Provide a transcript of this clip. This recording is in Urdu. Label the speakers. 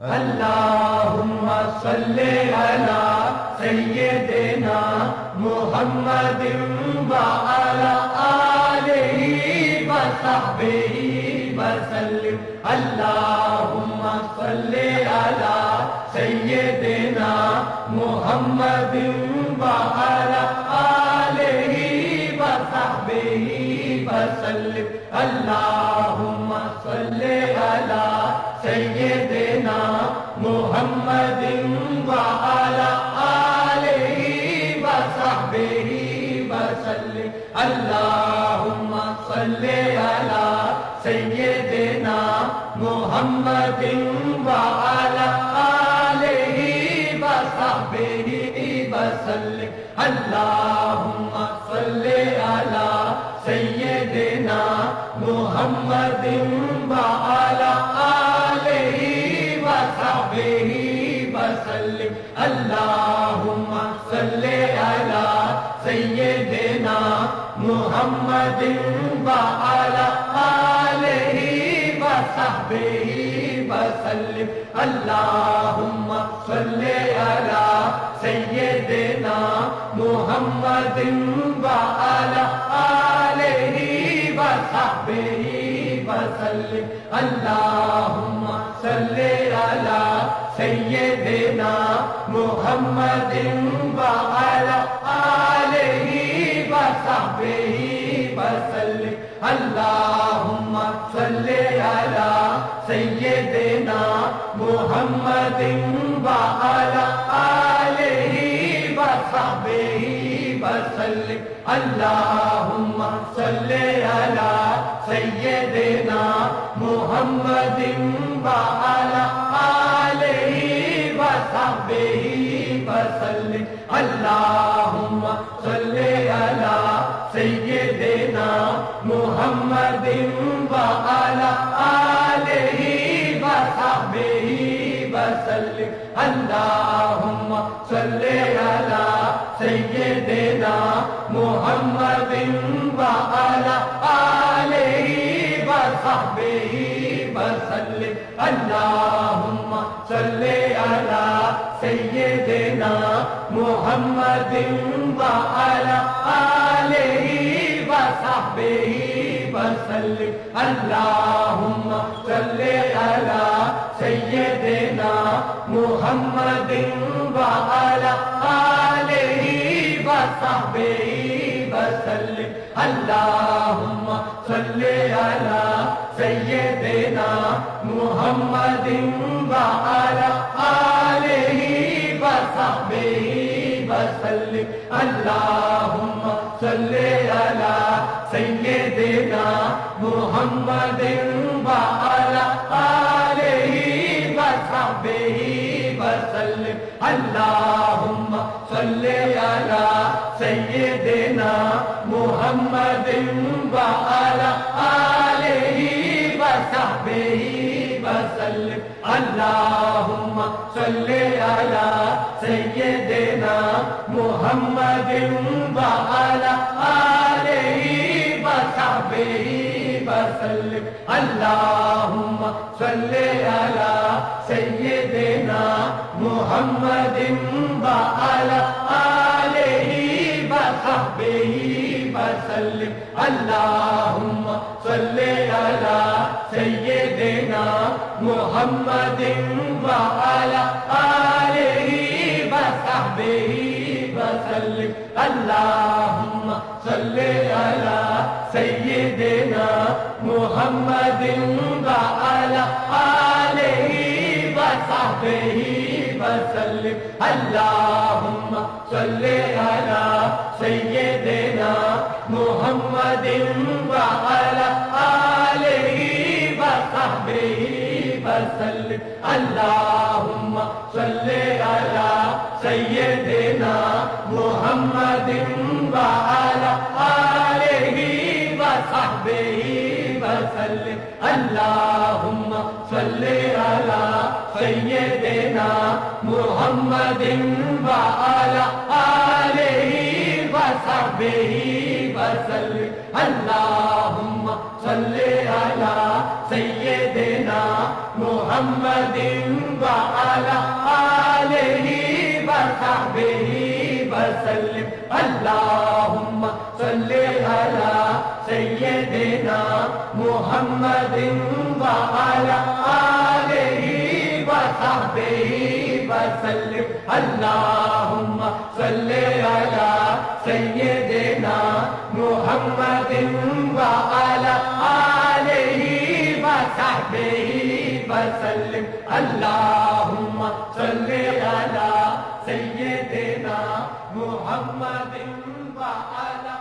Speaker 1: اللہم صلی علی سیدنا محمد وعلی آلہ وصحبہ وسلم اللہم صلی علی سیدنا محمد وعلی آلہ وصحبہ وسلم اللہم صلی علی سیدنا محمد وعلی آلہ وصحبہ وسلم اللہم صلی علی سیدنا محمد وعلی آلہ وصحبہ وسلم اللہم صلی علی سیدنا محمد وعلی آلہ وصحبہ وسلم اللہم صلی علی سیدنا محمد وعلی آلہ وصحبہ وسلم اللہم صلی علی سیدنا محمد وعلی آلہ وصحبہ وسلم اللہم صلی علی سیدنا محمد وعلی آلہ وصحبہ وسلم اللہم صلی علی سیدنا محمد وعلی آلہ وصحبہ وسلم اللہم صلی علی سیدنا محمد وعلی آلہ وصحبہ وسلم اللہم صلی علی سیدنا محمد وعلی آلہ وصحبہ وسلم اللہم صلی علی سیدنا محمد وعلی آلہ وصحبہ وسلم اللہم صلی علی سیدنا محمد وعلی آلہ وصحبہ وسلم اللہم صلی علی سیدنا محمد وعلی آلہ وصحبہ وسلم اللہم صلی علی سیدنا محمد وعلی آلہ وصحبہ وسلم اللہم صلی علی سیدنا محمد وعلی آلہ وصحبہ وسلم اللہم صلی علی سیدنا محمد وعلی آلہ وصحبہ وسلم اللہم صلی علی سیدنا محمد وعلی آلہ وصحبہ وسلم اللہم صلی علی سیدنا محمد وعلی آلہ وصحبہ وسلم اللہم صلی علی سیدنا محمد وعلی آلہ وصحبہ وسلم اللہم صلی علی سیدنا محمد وعلی آلہ وصحبہ وسلم اللہم صلی علی سیدنا محمد وعلی آلہ وصحبہ وسلم اللہم صلی علی سیدنا محمد وعلی آلہ وصحبہ وسلم اللہم صلی علی سیدنا محمد وعلی آلہ وصحبہ وسلم اللہم صلی علی سیدنا محمد وعلی محمد وعلى آله وصحبه وسلم اللهم صل على سيدنا محمد وعلى آله وصحبه وسلم اللهم صل على سيدنا محمد وعلى